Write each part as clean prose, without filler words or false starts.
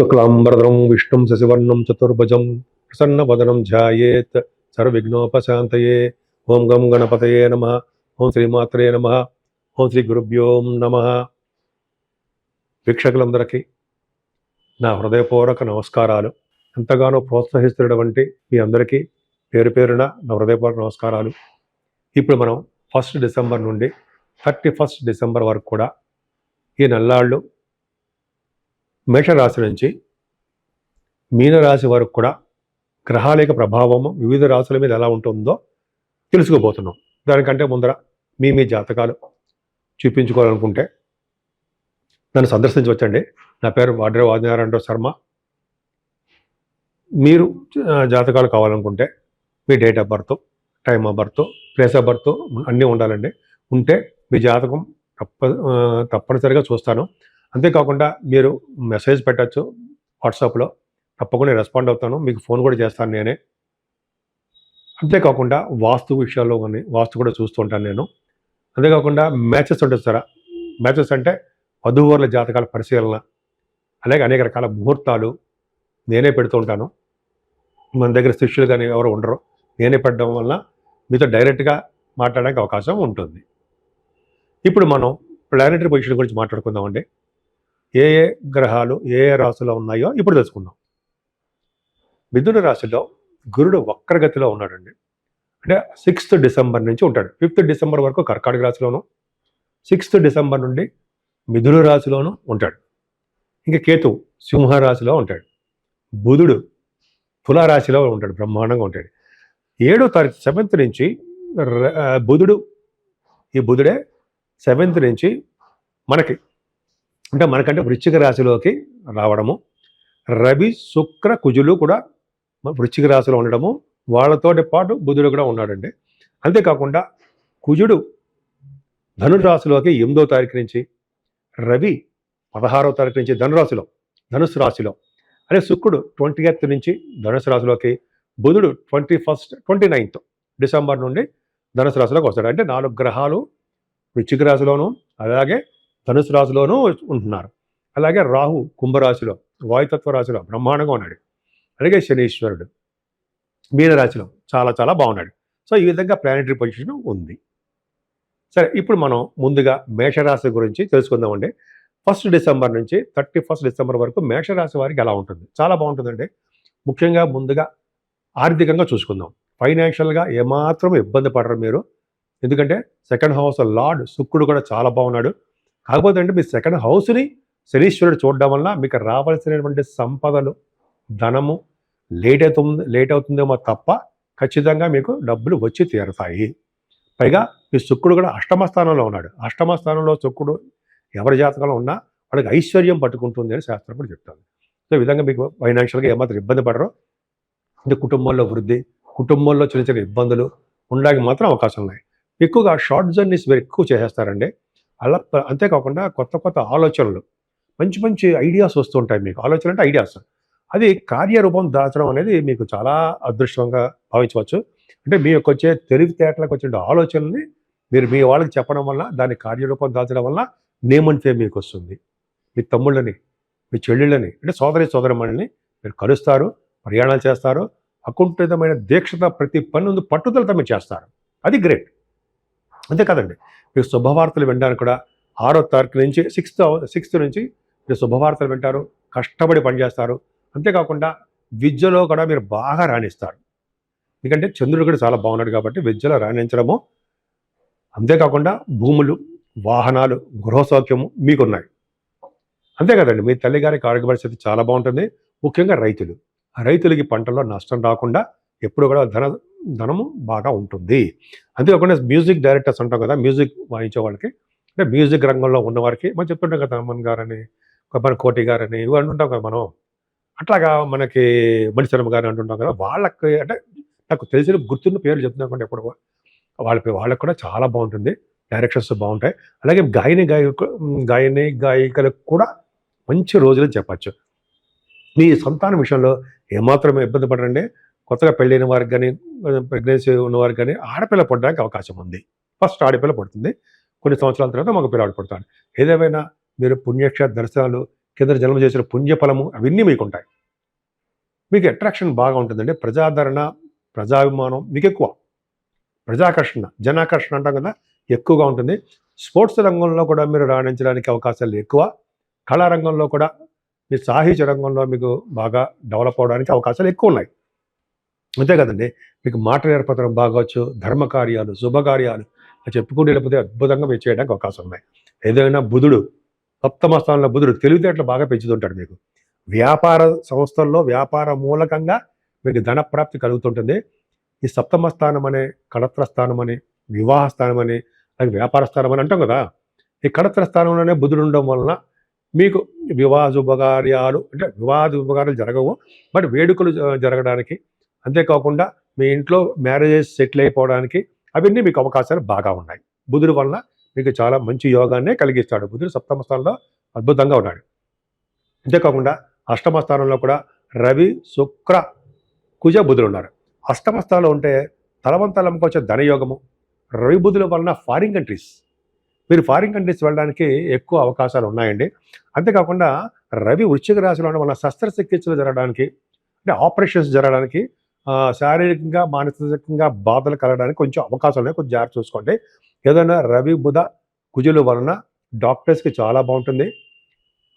శుక్లాంబరధరం విష్ణుం శశివర్ణం చతుర్భుజం ప్రసన్నవదనం ధ్యాయేత్ సర్వవిఘ్నోపశాంతయే. ఓం గం గణపతయే నమః. ఓం శ్రీమాత్రే నమః. ఓం శ్రీ గురుభ్యో నమః. వీక్షకులందరికీ నా హృదయపూర్వక నమస్కారాలు. ఎంతగానో ప్రోత్సహిస్తున్నటువంటి మీ అందరికీ పేరు పేరున నా హృదయపూర్వక నమస్కారాలు. ఇప్పుడు మనం 1 డిసెంబర్ నుండి 31 డిసెంబర్ వరకు కూడా ఈ నెల్లాళ్ళు మేషరాశి నుంచి మీనరాశి వరకు కూడా గ్రహాల యొక్క ప్రభావం వివిధ రాశుల మీద ఎలా ఉంటుందో తెలుసుకోబోతున్నాం. దానికంటే ముందర మీ జాతకాలు చూపించుకోవాలనుకుంటే నన్ను సందర్శించవచ్చండి. నా పేరు వాడ్రే ఆదినారాయణరావు శర్మ. మీరు జాతకాలు కావాలనుకుంటే మీ date of birth, time of birth, place of birth అన్నీ ఉండాలండి. ఉంటే మీ జాతకం తప్పనిసరిగా చూస్తాను. అంతేకాకుండా మీరు మెసేజ్ పెట్టచ్చు వాట్సాప్లో, తప్పకుండా రెస్పాండ్ అవుతాను. మీకు ఫోన్ కూడా చేస్తాను నేనే. అంతేకాకుండా వాస్తు విషయాల్లో కానీ వాస్తు కూడా చూస్తూ ఉంటాను నేను. అంతేకాకుండా మ్యాచెస్ ఉంటుంది సార్. మ్యాచెస్ అంటే వధూవరుల జాతకాల పరిశీలన, అలాగే అనేక రకాల ముహూర్తాలు నేనే పెడుతూ ఉంటాను. మన దగ్గర శిష్యులు కానీ ఎవరు ఉండరు. నేనే పెట్టడం వల్ల మీతో డైరెక్ట్గా మాట్లాడడానికి అవకాశం ఉంటుంది. ఇప్పుడు మనం ప్లానెటరీ పొజిషన్ గురించి మాట్లాడుకుందామండి. ఏ ఏ గ్రహాలు ఏ ఏ రాశిలో ఉన్నాయో ఇప్పుడు తెలుసుకుందాం. మిథున రాశిలో గురుడు వక్రగతిలో ఉన్నాడండి. అంటే 6th డిసెంబర్ నుంచి ఉంటాడు. 5th డిసెంబర్ వరకు కర్కాటక రాశిలోను, 6th డిసెంబర్ నుండి మిథున రాశిలోను ఉంటాడు. ఇంకా కేతు సింహరాశిలో ఉంటాడు. బుధుడు తులారాశిలో ఉంటాడు, బ్రహ్మాండంగా ఉంటాడు. 7వ తారీఖు 7th నుంచి బుధుడే 7th నుంచి మనకంటే వృశ్చిక రాశిలోకి రావడము, రవి శుక్ర కుజులు కూడా వృశ్చిక రాశిలో ఉండడము, వాళ్ళతోటి పాటు బుధుడు కూడా ఉన్నాడండి. అంతేకాకుండా కుజుడు ధనురాశిలోకి 8వ తారీఖు నుంచి, రవి 16వ తారీఖు నుంచి ధనుసు రాశిలో, అదే శుక్రుడు 20th నుంచి ధనుసు రాశిలోకి, బుధుడు 29th డిసెంబర్ నుండి ధనుసు రాశిలోకి వస్తాడు. అంటే 4 గ్రహాలు వృశ్చిక రాశిలోను అలాగే ధనుసు రాశిలోనూ ఉంటున్నారు. అలాగే రాహు కుంభరాశిలో, వాయుతత్వ రాశిలో బ్రహ్మాండంగా ఉన్నాడు. అలాగే శనీశ్వరుడు మీనరాశిలో చాలా చాలా బాగున్నాడు. సో ఈ విధంగా ప్లానెటరీ పొజిషన్ ఉంది. సరే, ఇప్పుడు మనం ముందుగా మేషరాశి గురించి తెలుసుకుందామండి. 1 డిసెంబర్ నుంచి 31 డిసెంబర్ వరకు మేషరాశి వారికి ఎలా ఉంటుంది? చాలా బాగుంటుందండి. ముఖ్యంగా ముందుగా ఆర్థికంగా చూసుకుందాం. ఫైనాన్షియల్గా ఏమాత్రం ఇబ్బంది పడరు మీరు. ఎందుకంటే 2nd హౌస్ లార్డ్ శుక్రుడు కూడా చాలా బాగున్నాడు. కాకపోతే అంటే మీ 2nd హౌస్ని శనీశ్వరుడు చూడడం వల్ల మీకు రావాల్సినటువంటి సంపదలు, ధనము లేట్ అవుతుందేమో తప్ప ఖచ్చితంగా మీకు డబ్బులు వచ్చి తీరుతాయి. పైగా మీ శుక్రుడు కూడా అష్టమ స్థానంలో ఉన్నాడు. అష్టమ స్థానంలో శుక్రుడు ఎవరి జాతకంలో ఉన్నా వాళ్ళకి ఐశ్వర్యం పట్టుకుంటుంది అని శాస్త్రం కూడా చెప్తుంది. సో ఈ విధంగా మీకు ఫైనాన్షియల్గా ఏమాత్రం ఇబ్బంది పడరు. అంటే కుటుంబంలో వృద్ధి, కుటుంబంలో చిన్న చిన్న ఇబ్బందులు ఉండడానికి మాత్రం అవకాశం ఉన్నాయి. ఎక్కువగా షార్ట్ జర్నీస్ మీరు ఎక్కువ చేసేస్తారండి. అలా అంతేకాకుండా కొత్త కొత్త ఆలోచనలు, మంచి మంచి ఐడియాస్ వస్తుంటాయి మీకు. ఆలోచన అంటే ఐడియాస్, అది కార్యరూపం దాచడం అనేది మీకు చాలా అదృష్టంగా భావించవచ్చు. అంటే మీ యొక్క వచ్చే తెలివితేటలకు వచ్చే ఆలోచనల్ని మీరు మీ వాళ్ళకి చెప్పడం వల్ల, దాన్ని కార్యరూపం దాచడం వల్ల నేమ్ అండ్ ఫేమ్ మీకు వస్తుంది. మీ తమ్ముళ్ళని, మీ చెల్లెళ్ళని, అంటే సోదరమణిని మీరు కలుస్తారు, ప్రయాణాలు చేస్తారు. అకుంఠితమైన దీక్షత, ప్రతి పని ముందు పట్టుదలతో మీరు చేస్తారు. అది గ్రేట్. అంతే కదండి, మీరు శుభవార్తలు వినడానికి కూడా 6వ తారీఖు నుంచి 6th నుంచి మీరు శుభవార్తలు వింటారు, కష్టపడి పనిచేస్తారు. అంతేకాకుండా విద్యలో కూడా మీరు బాగా రాణిస్తారు. ఎందుకంటే చంద్రుడు కూడా చాలా బాగున్నాడు కాబట్టి విద్యలో రాణించడము. అంతేకాకుండా భూములు, వాహనాలు, గృహ సౌఖ్యము మీకున్నాయి. అంతే కదండి, మీ తల్లిగారికి ఆరోగ్య పరిస్థితి చాలా బాగుంటుంది. ముఖ్యంగా రైతులకి పంటల్లో నష్టం రాకుండా ఎప్పుడు కూడా ధనము బాగా ఉంటుంది. అంతేకాకుండా మ్యూజిక్ డైరెక్టర్స్ అంటాం కదా, మ్యూజిక్ వాయించే వాళ్ళకి, అంటే మ్యూజిక్ రంగంలో ఉన్నవారికి మనం చెప్తుంటాం కదా, అమ్మన్ గారని, మన కోటి గారని ఇవి అంటుంటాం కదా మనం. అట్లాగా మనకి మణిశర్మ గారు అంటుంటాం కదా, వాళ్ళకి అంటే నాకు తెలిసిన గుర్తున్న పేర్లు చెప్తున్నాం ఎప్పుడు వాళ్ళకి కూడా చాలా బాగుంటుంది. డైరెక్షన్స్ బాగుంటాయి. అలాగే గాయకులకు కూడా మంచి రోజులని చెప్పచ్చు. మీ సంతానం విషయంలో ఏమాత్రం ఇబ్బంది పడరండి. కొత్తగా పెళ్ళైన వారికి కానీ, ప్రెగ్నెన్సీ ఉన్నవారికి కానీ ఆడపిల్ల పుట్టడానికి అవకాశం ఉంది. ఫస్ట్ ఆడపిల్ల పుడుతుంది, కొన్ని సంవత్సరాల తర్వాత మగ పిల్లాడు పుడతాడు. ఏదేమైనా మీరు పుణ్యక్షేత్ర దర్శనాలు కింద జన్మ చేసిన పుణ్యఫలము అవన్నీ మీకుంటాయి. మీకు అట్రాక్షన్ బాగా ఉంటుందండి. ప్రజాదరణ, ప్రజాభిమానం మీకెక్కువ. ప్రజాకర్షణ, జనాకర్షణ అంటాం కదా! ఎక్కువగా ఉంటుంది. స్పోర్ట్స్ రంగంలో కూడా మీరు రాణించడానికి అవకాశాలు ఎక్కువ. కళారంగంలో కూడా మీ సాహిత్య రంగంలో మీకు బాగా డెవలప్ అవ్వడానికి అవకాశాలు ఎక్కువున్నాయి. అంతే కదండీ! మీకు మాట నేర్పతనం బాగొచ్చు, ధర్మకార్యాలు, శుభకార్యాలు చెప్పుకుంటూ వెళ్ళిపోతే అద్భుతంగా మీరు చేయడానికి అవకాశం ఉన్నాయి. ఏదైనా బుధుడు, సప్తమ స్థానంలో బుధుడు తెలివితేటలు బాగా పెంచుతుంటాడు మీకు. వ్యాపార సంస్థల్లో వ్యాపార మూలకంగా మీకు ధన ప్రాప్తి కలుగుతుంటుంది. ఈ సప్తమ స్థానం అనే, కళత్ర స్థానం అని, వివాహ స్థానం అని, అలాగే వ్యాపార స్థానం అని అంటాం కదా! ఈ కళత్ర స్థానంలోనే బుధుడు ఉండడం వలన మీకు వివాహ శుభకార్యాలు అంటే వివాహ శుభకార్యాలు జరగవు. బట్ వేడుకలు జరగడానికి, అంతేకాకుండా మీ ఇంట్లో మ్యారేజెస్ సెటిల్ అయిపోవడానికి అవన్నీ మీకు అవకాశాలు బాగా ఉన్నాయి. బుధుడు వలన మీకు చాలా మంచి యోగాన్నే కలిగిస్తాడు. బుధుడు సప్తమ స్థానంలో అద్భుతంగా ఉన్నాడు. అంతేకాకుండా అష్టమ స్థానంలో కూడా రవి, శుక్ర, కుజ, బుధులు ఉన్నారు. అష్టమ స్థానంలో ఉంటే తలవంతలంకి వచ్చే ధనయోగము, రవి బుధుల వలన ఫారిన్ కంట్రీస్, మీరు ఫారిన్ కంట్రీస్ వెళ్ళడానికి ఎక్కువ అవకాశాలు ఉన్నాయండి. అంతేకాకుండా రవి వృశ్చిక రాశిలో ఉండడం వల్ల శస్త్రచికిత్సలు జరగడానికి, అంటే ఆపరేషన్స్ జరగడానికి, శారీరకంగా, మానసికంగా బాధలు కలగడానికి కొంచెం అవకాశాలు ఉన్నాయి. కొంచెం జాగ్రత్త చూసుకోండి. ఏదైనా రవి, బుధ, కుజుల వలన డాక్టర్స్‌కి చాలా బావుంటుంది.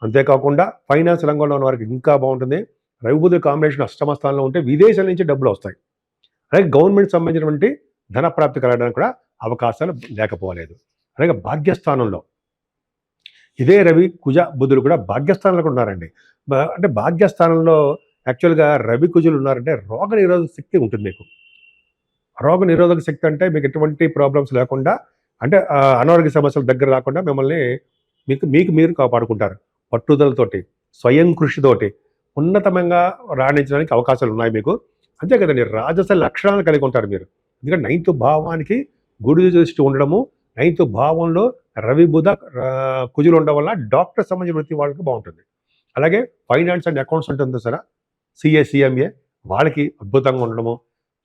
అంతేకాకుండా ఫైనాన్స్ రంగంలో ఉన్న వారికి ఇంకా బాగుంటుంది. రవి బుధుల కాంబినేషన్ అష్టమ స్థానంలో ఉంటే విదేశాల నుంచి డబ్బులు వస్తాయి. అలాగే గవర్నమెంట్ సంబంధించినటువంటి ధన ప్రాప్తి కలగడానికి కూడా అవకాశాలు లేకపోలేదు. అలాగే భాగ్యస్థానంలో ఇదే రవి, కుజ, బుధులు కూడా భాగ్యస్థానంలో కూడా ఉన్నారండి. అంటే భాగ్యస్థానంలో యాక్చువల్‌గా రవి, కుజులు ఉన్నారంటే రోగ నిరోధక శక్తి ఉంటుంది మీకు. రోగ నిరోధక శక్తి అంటే మీకు ఎటువంటి ప్రాబ్లమ్స్ లేకుండా, అంటే అనారోగ్య సమస్యల దగ్గర రాకుండా మిమ్మల్ని మీకు మీకు మీరు కాపాడుకుంటారు. పట్టుదలతోటి, స్వయం కృషితోటి ఉన్నతమంగా రాణించడానికి అవకాశాలు ఉన్నాయి మీకు. అంతే కదండీ! రాజస లక్షణాలు కలిగి ఉంటారు మీరు. ఎందుకంటే 9th భావానికి గురు దృష్టి ఉండడము, 9th భావంలో రవి, బుధ, కుజులు ఉండడం వల్ల డాక్టర్ సంబంధించిన వృత్తి వాళ్ళకి బాగుంటుంది. అలాగే ఫైనాన్స్ అండ్ అకౌంట్స్ ఉంటుంది చూసారా? సీఏ, సీఎంఏ వాళ్ళకి అద్భుతంగా ఉండడము.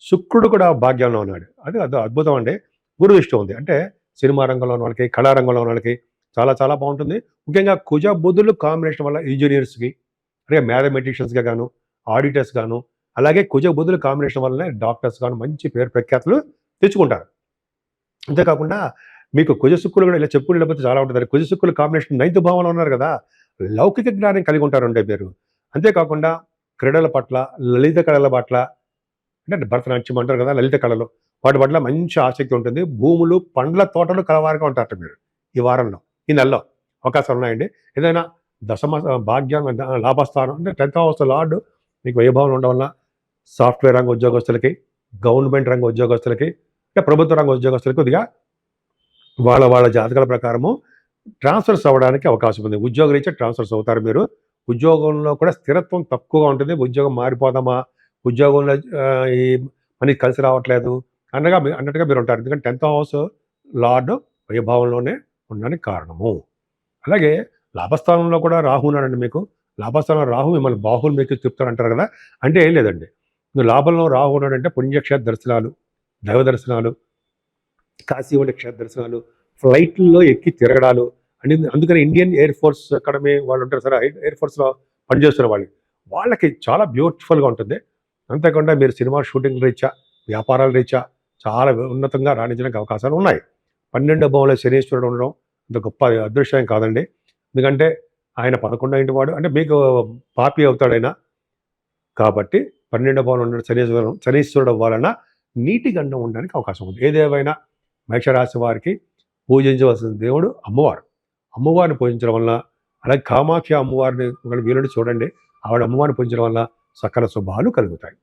శుక్రుడు కూడా భాగ్యంలో ఉన్నాడు. అది అద్భుతం అండి. గురు దృష్టి ఉంది. అంటే సినిమా రంగంలో ఉన్న వాళ్ళకి, కళారంగంలో ఉన్న వాళ్ళకి చాలా చాలా బాగుంటుంది. ముఖ్యంగా కుజ, బుధులు కాంబినేషన్ వల్ల ఇంజినీర్స్‌కి, అలాగే మ్యాథమెటిషియన్స్‌గా గాను, ఆడిటర్స్ గాను, అలాగే కుజ, బుధుల కాంబినేషన్ వల్లనే డాక్టర్స్ గాను మంచి పేరు ప్రఖ్యాతులు తెచ్చుకుంటారు. అంతేకాకుండా మీకు కుజ, శుక్రులు కూడా ఇలా చెప్పుకుంటూ వెళ్ళిపోతే చాలా ఉంటుందండి. కుజ, శుక్రుల కాంబినేషన్ 9th భావంలో ఉన్నారు కదా! లౌకిక జ్ఞానం కలిగి ఉంటారండి మీరు. అంతేకాకుండా క్రీడల పట్ల, లలిత కళల పట్ల, అంటే భరతనాట్యం అంటారు కదా! లలిత కళలు. వాటి పట్ల మంచి ఆసక్తి ఉంటుంది. భూములు, పండ్ల తోటలు కలవారుగా ఉంటారట మీరు ఈ వారంలో, ఈ నెలలో అవకాశాలు ఉన్నాయండి. ఏదైనా దశమ భాగ్యం, లాభస్థానం అంటే 10th హౌస్ లార్డ్ మీకు వైభవం ఉండడం వల్ల సాఫ్ట్‌వేర్ రంగ ఉద్యోగస్తులకి, గవర్నమెంట్ రంగ ఉద్యోగస్తులకి, అంటే ప్రభుత్వ రంగ ఉద్యోగస్తులకి కొద్దిగా వాళ్ళ వాళ్ళ జాతకాల ప్రకారము ట్రాన్స్‌ఫర్స్ అవ్వడానికి అవకాశం ఉంది. ఉద్యోగరీత్యా ట్రాన్స్‌ఫర్స్ అవుతారు మీరు. ఉద్యోగంలో కూడా స్థిరత్వం తక్కువగా ఉంటుంది. ఉద్యోగం మారిపోదామా? ఉద్యోగంలో ఈ మనీ కలిసి రావట్లేదు అన్నట్టుగా మీరుంటారు. ఎందుకంటే 10th హౌస్ లార్డ్ వైభవంలోనే ఉండడానికి కారణము. అలాగే లాభస్థానంలో కూడా రాహు ఉన్నాడండి మీకు. లాభస్థానంలో రాహు మిమ్మల్ని బాహువులు మీకు చెప్తాడంటారు కదా! అంటే ఏం లేదండి. మీరు లాభంలో రాహు ఉన్నాడంటే పుణ్యక్షేత్ర దర్శనాలు, దైవ దర్శనాలు, కాశీ వంటి క్షేత్ర దర్శనాలు, ఫ్లైట్‌ల్లో ఎక్కి తిరగడాలు, అందుకని ఇండియన్ ఎయిర్ ఫోర్స్ అకాడమీ వాళ్ళు ఉంటారు సరే, ఎయిర్ ఫోర్స్‌లో పనిచేస్తున్న వాళ్ళకి చాలా బ్యూటిఫుల్‌గా ఉంటుంది. అంతేకాకుండా మీరు సినిమా షూటింగ్ రీత్యా, వ్యాపారాల రీత్యా చాలా ఉన్నతంగా రాణించడానికి అవకాశాలు ఉన్నాయి. 12వ భావంలో శనీశ్వరుడు ఉండడం అంత గొప్ప అదృష్టం కాదండి. ఎందుకంటే ఆయన 11వ ఇంటి వాడు, అంటే మీకు పాపి అవుతాడాయన. కాబట్టి 12వ భావంలో ఉన్న శనీశ్వరుడు వలన నీటి గండం ఉండడానికి అవకాశం ఉంది. ఏదేమైనా మేషరాశి వారికి పూజించవలసిన దేవుడు అమ్మవారు. అమ్మవారిని పూజించడం వల్ల, అలాగే కామాఖ్య అమ్మవారిని వీలుండి చూడండి. ఆవిడ అమ్మవారిని పూజించడం వల్ల సకల శుభాలు కలుగుతాయి.